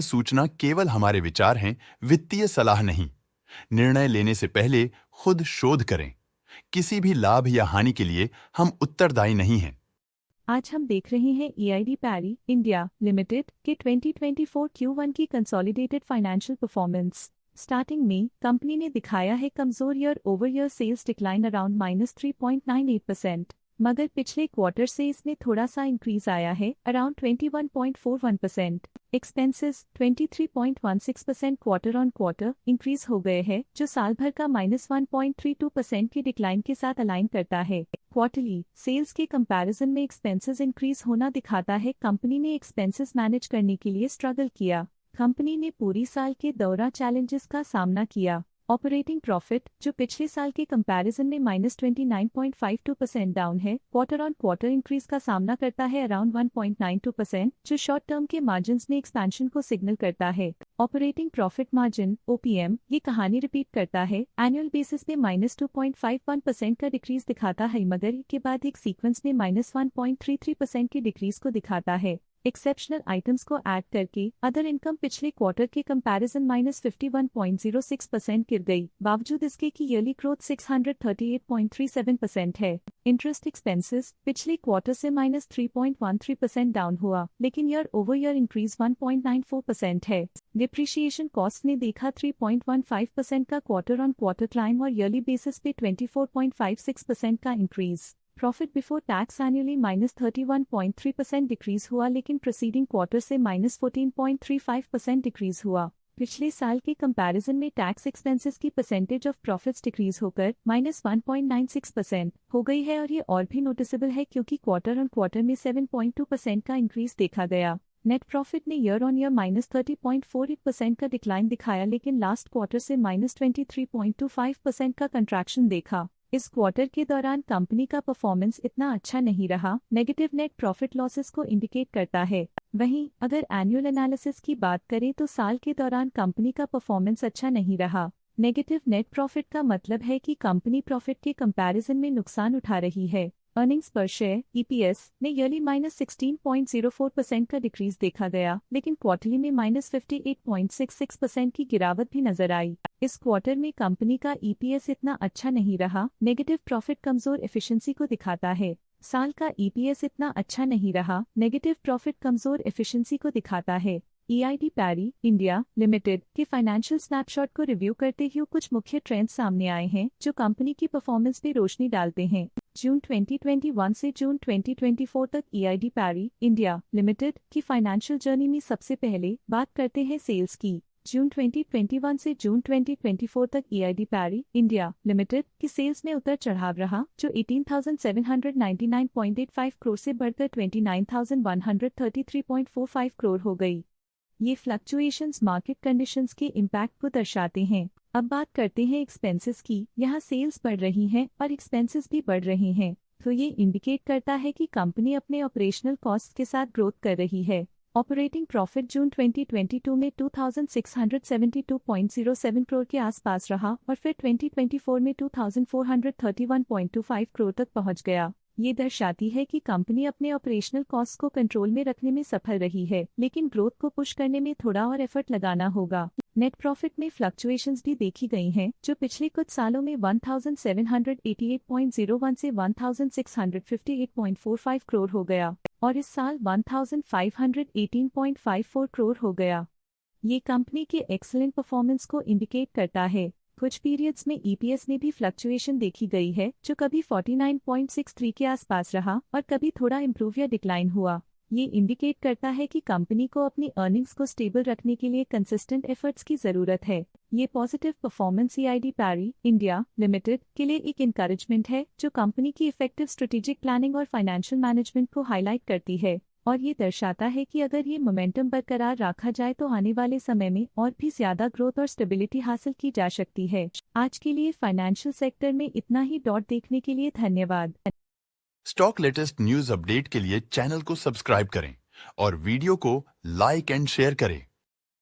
सूचना केवल हमारे विचार हैं, वित्तीय सलाह नहीं। निर्णय लेने से पहले खुद शोध करें। किसी भी लाभ या हानि के लिए हम उत्तरदायी नहीं हैं। आज हम देख रहे हैं ईआईडी पैरी इंडिया लिमिटेड के 2024 Q1 की कंसोलिडेटेड फाइनेंशियल परफॉर्मेंस। स्टार्टिंग में कंपनी ने दिखाया है कमजोर year over year sales decline around -3.98%, मगर पिछले क्वार्टर से इसमें थोड़ा सा इंक्रीज आया है around 21.41%। Expenses 23.16% quarter on quarter increase हो गए हैं, जो साल भर का -1.32% की डिक्लाइन के साथ अलाइन करता है। क्वार्टरली सेल्स के कंपैरिजन में एक्सपेंसेस इंक्रीज होना दिखाता है कंपनी ने एक्सपेंसेस मैनेज करने के लिए स्ट्रगल किया। कंपनी ने पूरी साल के दौरान चैलेंजेस का सामना किया। ऑपरेटिंग प्रॉफिट, जो पिछले साल के कंपैरिजन में -29.52% डाउन है, क्वार्टर ऑन क्वार्टर इंक्रीज का सामना करता है अराउंड 1.92%, जो शॉर्ट टर्म के मार्जिन्स में एक्सपेंशन को सिग्नल करता है। ऑपरेटिंग प्रॉफिट मार्जिन OPM ये कहानी रिपीट करता है, एनुअल बेसिस में -2.51% का डिक्रीज दिखाता है, मगर के बाद एक सीक्वेंस में -1.33% की डिक्रीज को दिखाता है। एक्सेप्शनल आइटम्स को ऐड करके अदर इनकम पिछले क्वार्टर के कंपैरिजन -51.06% गिर गई, बावजूद इसके कि ईयरली ग्रोथ 638.37% है। इंटरेस्ट एक्सपेंसेस पिछले क्वार्टर से -3.13% डाउन हुआ, लेकिन ईयर ओवर ईयर इंक्रीज 1.94% है। डिप्रिशिएशन कॉस्ट ने देखा 3.15% का क्वार्टर ऑन क्वार्टर क्लाइम और ईयरली बेसिस पे 24.56% का increase. Profit before tax annually -31.3% decrease हुआ, लेकिन प्रीसीडिंग क्वार्टर से -14.35% डिक्रीज हुआ। पिछले साल के कंपैरिजन में टैक्स एक्सपेंसेस की परसेंटेज ऑफ प्रॉफिट्स डिक्रीज होकर -1.96% हो गई है, और ये और भी नोटिसेबल है क्योंकि क्वार्टर ऑन क्वार्टर में 7.2% का इंक्रीज देखा गया। नेट प्रॉफिट ने ईयर ऑन ईयर -30.48% का डिक्लाइन दिखाया, लेकिन लास्ट क्वार्टर से -23.25% का कंट्रैक्शन देखा। इस क्वार्टर के दौरान कंपनी का परफॉर्मेंस इतना अच्छा नहीं रहा, नेगेटिव नेट प्रॉफिट लॉसेस को इंडिकेट करता है। वहीं अगर एनुअल एनालिसिस की बात करें तो साल के दौरान कंपनी का परफॉर्मेंस अच्छा नहीं रहा। नेगेटिव नेट प्रॉफिट का मतलब है कि कंपनी प्रॉफिट के कंपैरिजन में नुकसान उठा रही है। अर्निंग्स पर शेयर EPS ने ईयरली -16.04% का डिक्रीज देखा गया, लेकिन क्वार्टरली में -58.66% की गिरावट भी नजर आई। इस क्वार्टर में कंपनी का EPS इतना अच्छा नहीं रहा, नेगेटिव प्रॉफिट कमजोर एफिशिएंसी को दिखाता है। साल का EPS इतना अच्छा नहीं रहा, नेगेटिव प्रॉफिट कमजोर एफिशिएंसी को दिखाता है। ईआईडी पैरी इंडिया लिमिटेड के फाइनेंशियल स्नैपशॉट को रिव्यू करते हुए कुछ मुख्य ट्रेंड्स सामने आए हैं जो कंपनी की परफॉर्मेंस पे रोशनी डालते हैं। जून 2021 से जून 2024 तक ईआईडी पैरी इंडिया लिमिटेड की फाइनेंशियल जर्नी में सबसे पहले बात करते हैं सेल्स की। जून 2021 से जून 2024 तक ईआईडी पैरी इंडिया लिमिटेड की सेल्स में उतर चढ़ाव रहा, जो 18,799.85 करोड़ से बढ़कर 29,133.45 करोड़ हो गई। ये फ्लक्चुएशंस मार्केट कंडीशंस के इम्पैक्ट को दर्शाते हैं। अब बात करते हैं एक्सपेंसेस की। यहाँ सेल्स बढ़ रही हैं और एक्सपेंसेस भी बढ़ रहे हैं, तो ये इंडिकेट करता है कि कंपनी अपने ऑपरेशनल कॉस्ट के साथ ग्रोथ कर रही है। ऑपरेटिंग प्रॉफिट जून 2022 में 2,672.07 करोड़ के आसपास रहा और फिर 2024 में 2,431.25 करोड़ तक पहुंच गया। ये दर्शाती है कि कंपनी अपने ऑपरेशनल कॉस्ट को कंट्रोल में रखने में सफल रही है, लेकिन ग्रोथ को पुश करने में थोड़ा और एफर्ट लगाना होगा। नेट प्रॉफिट में फ्लक्चुएशंस भी देखी गई हैं, जो पिछले कुछ सालों में 1,788.01 से 1,658.45 करोड़ हो गया और इस साल 1,518.54 करोड़ हो गया। ये कंपनी के एक्सीलेंट परफॉर्मेंस को इंडिकेट करता है। कुछ पीरियड्स में EPS में भी फ्लक्चुएशन देखी गई है, जो कभी 49.63 के आसपास रहा और कभी थोड़ा इम्प्रूव या डिक्लाइन हुआ। ये इंडिकेट करता है कि कंपनी को अपनी अर्निंग्स को स्टेबल रखने के लिए कंसिस्टेंट एफर्ट्स की जरूरत है। ये positive performance EID Parry India limited के लिए एक इंकरेजमेंट है, जो कंपनी की इफेक्टिव स्ट्रेटेजिक प्लानिंग और फाइनेंशियल मैनेजमेंट को हाईलाइट करती है, और ये दर्शाता है कि अगर ये मोमेंटम बरकरार रखा जाए तो आने वाले समय में और भी ज्यादा ग्रोथ और स्टेबिलिटी हासिल की जा सकती है। आज के लिए फाइनेंशियल सेक्टर में इतना ही। देखने के लिए धन्यवाद। स्टॉक लेटेस्ट न्यूज अपडेट के लिए चैनल को सब्सक्राइब करें और वीडियो को लाइक एंड शेयर करें।